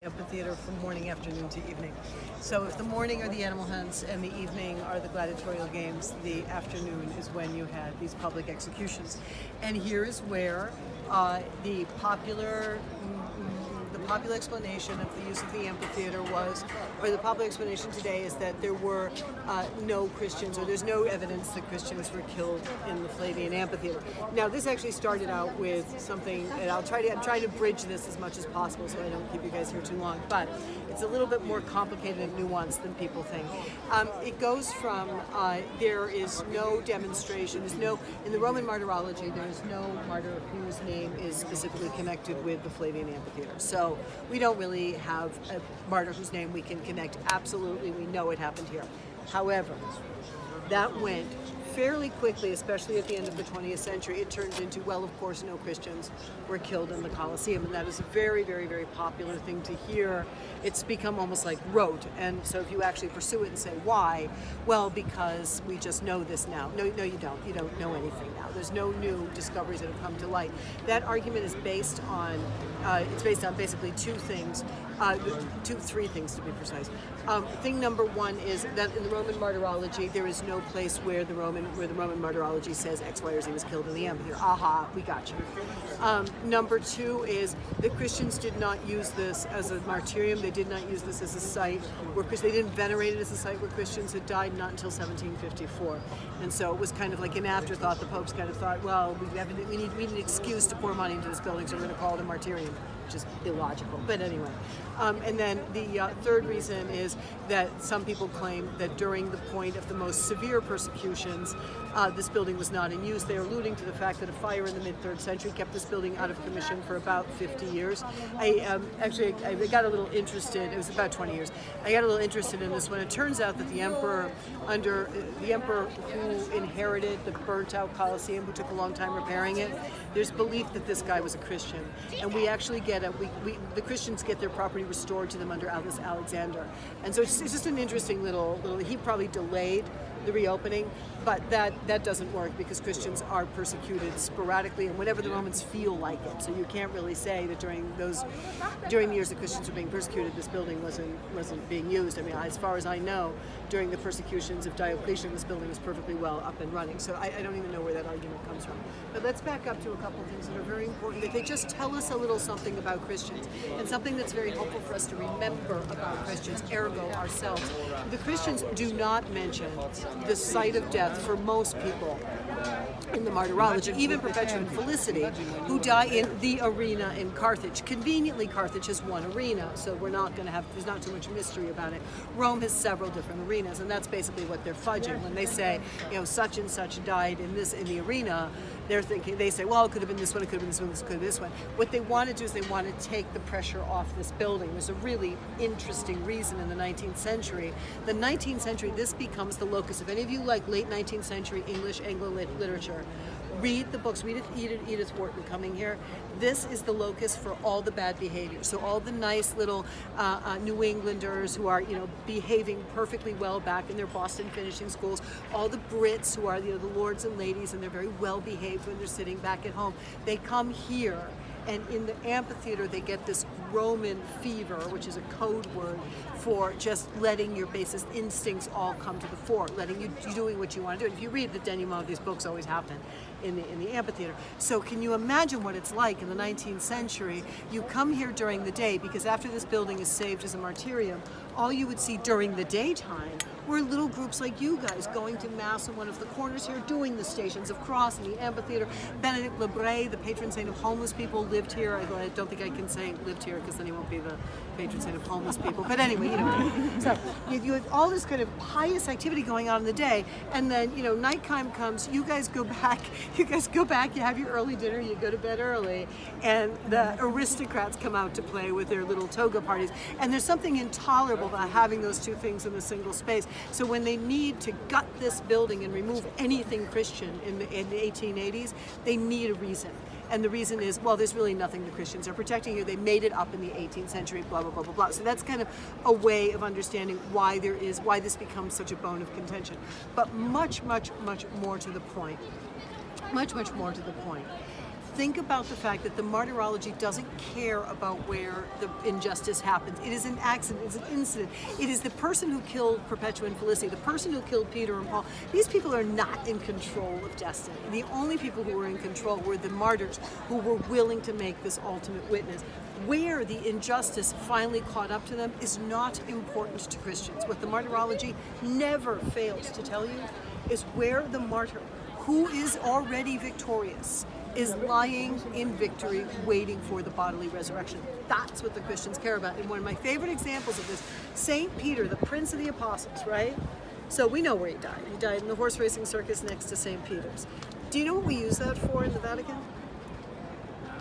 amphitheater from morning, afternoon to evening. So if the morning are the animal hunts and the evening are the gladiatorial games, the afternoon is when you had these public executions. And here is where the popular explanation of the use of the amphitheater was, or the popular explanation today is that there were no Christians, or there's no evidence that Christians were killed in the Flavian amphitheater. Now, this actually started out with something, and I'm trying to bridge this as much as possible so I don't keep you guys here too long, but it's a little bit more complicated and nuanced than people think. It goes from, there is no demonstration, in the Roman martyrology, there is no martyr whose name is specifically connected with the Flavian amphitheater. So we don't really have a martyr whose name we can connect. Absolutely, we know it happened here. However, that went fairly quickly, especially at the end of the 20th century. It turned into, well, of course, no Christians were killed in the Coliseum, and that is a very, very, very popular thing to hear. It's become almost like rote, and so if you actually pursue it and say, why? Well, because we just know this now. No, you don't. You don't know anything now. There's no new discoveries that have come to light. That argument is based on, basically two things. Three things to be precise. Thing number one is that in the Roman martyrology, there is no place where the Roman martyrology says X, Y, or Z was killed in the amphitheater. Aha, we got you. Number two is that Christians did not use this as a martyrium. They did not use this as a site where they didn't venerate it as a site where Christians had died, not until 1754. And so it was kind of like an afterthought. The popes kind of thought, well, we need an excuse to pour money into this building, so we're going to call it a martyrium, which is illogical. But anyway. And then the third reason is that some people claim that during the point of the most severe persecutions, this building was not in use. They're alluding to the fact that a fire in the mid-3rd century kept this building out of commission for about 50 years. I got a little interested, it was about 20 years, I got a little interested in this when it turns out that the emperor who inherited the burnt-out Coliseum, who took a long time repairing it, there's belief that this guy was a Christian. And we actually get the Christians get their property restored to them under Alexander. And so it's just an interesting little, he probably delayed the reopening, but that doesn't work because Christians are persecuted sporadically and whenever the Romans feel like it. So you can't really say that during the years that Christians were being persecuted, this building wasn't being used. I mean, as far as I know, during the persecutions of Diocletian, this building was perfectly well up and running. So I don't even know where that argument comes from. But let's back up to a couple of things that are very important, that they just tell us a little something about Christians, and something that's very helpful for us to remember about Christians, ergo ourselves. The Christians do not mention the site of death for most people in the martyrology, even Perpetua and Felicity, who die in the arena in Carthage. Conveniently, Carthage has one arena, so we're not going to have, there's not too much mystery about it. Rome has several different arenas, and that's basically what they're fudging. When they say, such and such died in the arena, they say, well, it could have been this one, it could have been this one, this could have been this one. What they want to do is they want to take the pressure off this building. There's a really interesting reason in the 19th century. The 19th century, this becomes the locus. If any of you like late 19th century English Anglo literature, read the books, read Edith Wharton Coming Here. This is the locus for all the bad behavior. So all the nice little New Englanders who are, behaving perfectly well back in their Boston finishing schools, all the Brits who are, the lords and ladies, and they're very well behaved when they're sitting back at home, they come here. And in the amphitheater, they get this Roman fever, which is a code word for just letting your basest instincts all come to the fore, letting you doing what you want to do. And if you read the denouement, these books always happen in the amphitheater. So can you imagine what it's like in the 19th century? You come here during the day, because after this building is saved as a martyrium, all you would see during the daytime were little groups like you guys going to mass in one of the corners here, doing the Stations of Cross in the amphitheater. Benedict Lebray, the patron saint of homeless people, lived here. I don't think I can say lived here because then he won't be the patron saint of homeless people. But anyway, so you have all this kind of pious activity going on in the day, and then nighttime comes. You guys go back. You have your early dinner. You go to bed early, and the aristocrats come out to play with their little toga parties. And there's something intolerable about having those two things in a single space. So when they need to gut this building and remove anything Christian in the 1880s, they need a reason. And the reason is, well, there's really nothing the Christians are protecting here. They made it up in the 18th century, blah, blah, blah, blah, blah. So that's kind of a way of understanding why this becomes such a bone of contention. But much, much, much more to the point. Much, much more to the point. Think about the fact that the martyrology doesn't care about where the injustice happens. It is an accident, it's an incident. It is the person who killed Perpetua and Felicity, the person who killed Peter and Paul. These people are not in control of destiny. The only people who were in control were the martyrs who were willing to make this ultimate witness. Where the injustice finally caught up to them is not important to Christians. What the martyrology never fails to tell you is where the martyr, who is already victorious, is lying in victory, waiting for the bodily resurrection. That's what the Christians care about. And one of my favorite examples of this, St. Peter, the Prince of the Apostles, right? So we know where he died. He died in the horse racing circus next to St. Peter's. Do you know what we use that for in the Vatican?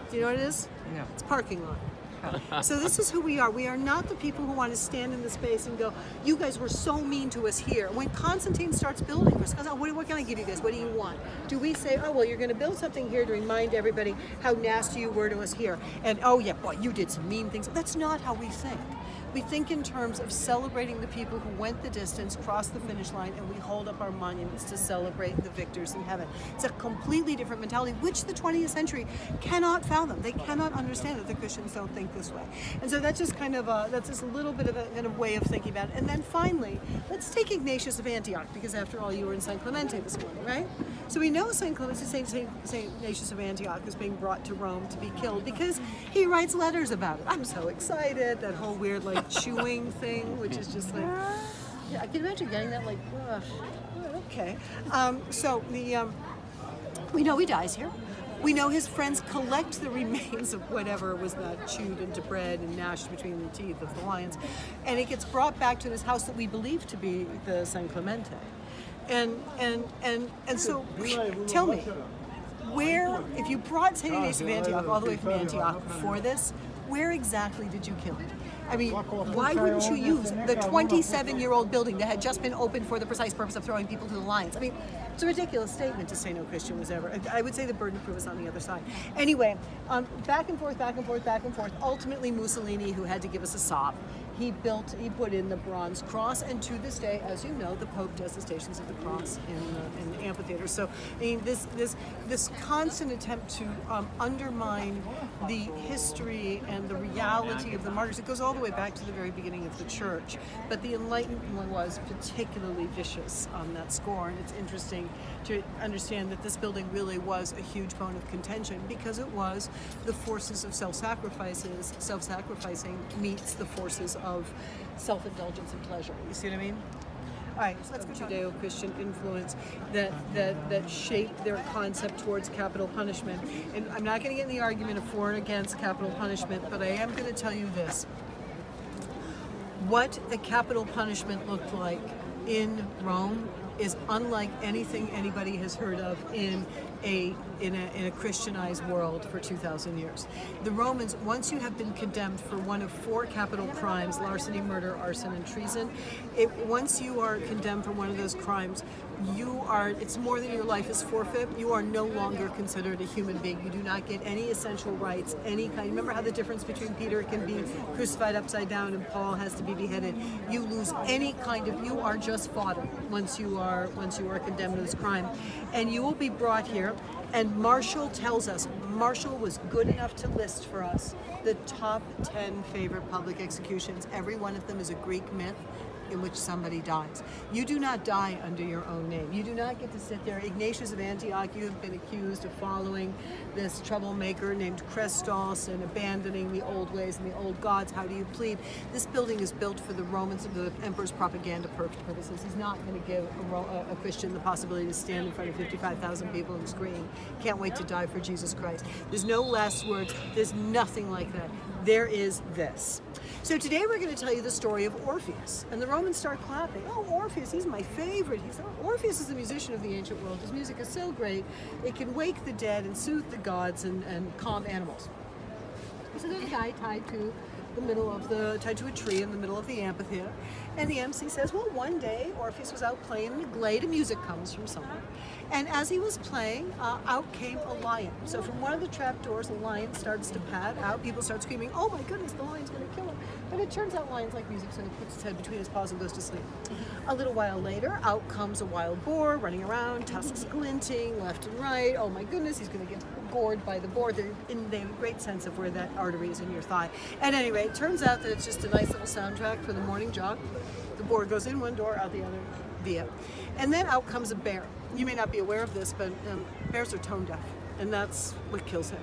Do you know what it is? No. It's parking lot. So this is who we are. We are not the people who want to stand in the space and go, you guys were so mean to us here. When Constantine starts building for us, oh, what can I give you guys? What do you want? Do we say, oh, well, you're going to build something here to remind everybody how nasty you were to us here? And, oh, yeah, boy, you did some mean things. That's not how we think. We think in terms of celebrating the people who went the distance, crossed the finish line, and we hold up our monuments to celebrate the victors in heaven. It's a completely different mentality, which the 20th century cannot fathom. They cannot understand that the Christians don't think this way. And so that's just kind of that's just a little bit of a kind of way of thinking about it. And then finally, let's take Ignatius of Antioch, because after all, you were in San Clemente this morning, right? So we know Saint Ignatius of Antioch is being brought to Rome to be killed because he writes letters about it. I'm so excited. That whole weird like chewing thing, which is just like, yeah, I can imagine getting that like, okay. So we know he dies here. We know his friends collect the remains of whatever was not chewed into bread and gnashed between the teeth of the lions, and it gets brought back to this house that we believe to be the San Clemente. And so tell me, where, if you brought St. Ignatius of Antioch all the way from Antioch for this, where exactly did you kill him? I mean, why wouldn't you use the 27-year-old building that had just been opened for the precise purpose of throwing people to the lions? I mean, it's a ridiculous statement to say no Christian was ever. I would say the burden of proof is on the other side. Anyway, back and forth, back and forth, back and forth. Ultimately, Mussolini, who had to give us a sop, he put in the bronze cross, and to this day, as you know, the Pope does the Stations of the Cross in the amphitheater. So, I mean, this constant attempt to undermine the history and the reality of the martyrs, it goes all the way back to the very beginning of the Church. But the Enlightenment was particularly vicious on that score, and it's interesting to understand that this building really was a huge bone of contention because it was the forces of self-sacrificing meets the forces of self-indulgence and pleasure. You see what I mean? All right, so let's go to Judeo-Christian influence that shaped their concept towards capital punishment. And I'm not going to get in the argument of for and against capital punishment, but I am going to tell you this. What the capital punishment looked like in Rome is unlike anything anybody has heard of in a Christianized world for 2,000 years. The Romans, once you have been condemned for one of 4 capital crimes, larceny, murder, arson, and treason, once you are condemned for one of those crimes, it's more than your life is forfeit. You are no longer considered a human being. You do not get any essential rights, any kind. Remember how the difference between Peter can be crucified upside down and Paul has to be beheaded? You lose any kind of, you are just fodder once you are condemned to this crime. And you will be brought here, and Marshall tells us, Marshall was good enough to list for us the top 10 favorite public executions. Every one of them is a Greek myth in which somebody dies. You do not die under your own name. You do not get to sit there. Ignatius of Antioch, you have been accused of following this troublemaker named Chrestos and abandoning the old ways and the old gods. How do you plead? This building is built for the Romans, the emperor's propaganda purposes. He's not going to give a Christian the possibility to stand in front of 55,000 people and scream, "Can't wait to die for Jesus Christ." There's no last words. There's nothing like that. There is this. So today we're going to tell you the story of Orpheus. And the Romans start clapping. Oh, Orpheus, he's my favorite. Orpheus is a musician of the ancient world. His music is so great, it can wake the dead and soothe the gods and calm animals. So there's a guy tied to a tree in the middle of the amphitheater. And the MC says, well, one day Orpheus was out playing in the glade and music comes from somewhere. And as he was playing, out came a lion. So from one of the trapdoors, a lion starts to pad out. People start screaming, oh my goodness, the lion's going to kill him. But it turns out lions like music, so he puts his head between his paws and goes to sleep. A little while later, out comes a wild boar running around, tusks glinting left and right. Oh my goodness, he's going to get gored by the boar. They have a great sense of where that artery is in your thigh. At any rate, it turns out that it's just a nice little soundtrack for the morning jog. The boar goes in one door, out the other, via. And then out comes a bear. You may not be aware of this, but bears are tone deaf, and that's what kills him.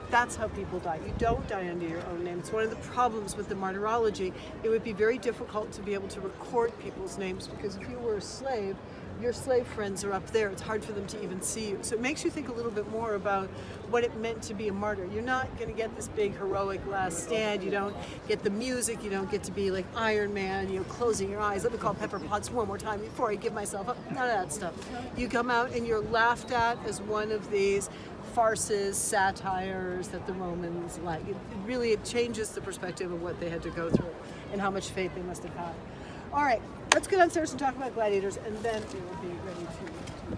That's how people die. You don't die under your own name. It's one of the problems with the martyrology. It would be very difficult to be able to record people's names, because if you were a slave, your slave friends are up there. It's hard for them to even see you. So it makes you think a little bit more about what it meant to be a martyr. You're not going to get this big heroic last stand. You don't get the music. You don't get to be like Iron Man, closing your eyes. Let me call Pepper Potts one more time before I give myself up. None of that stuff. You come out and you're laughed at as one of these farces, satires that the Romans like. It changes the perspective of what they had to go through and how much faith they must have had. All right, let's go downstairs and talk about gladiators, and then we will be ready to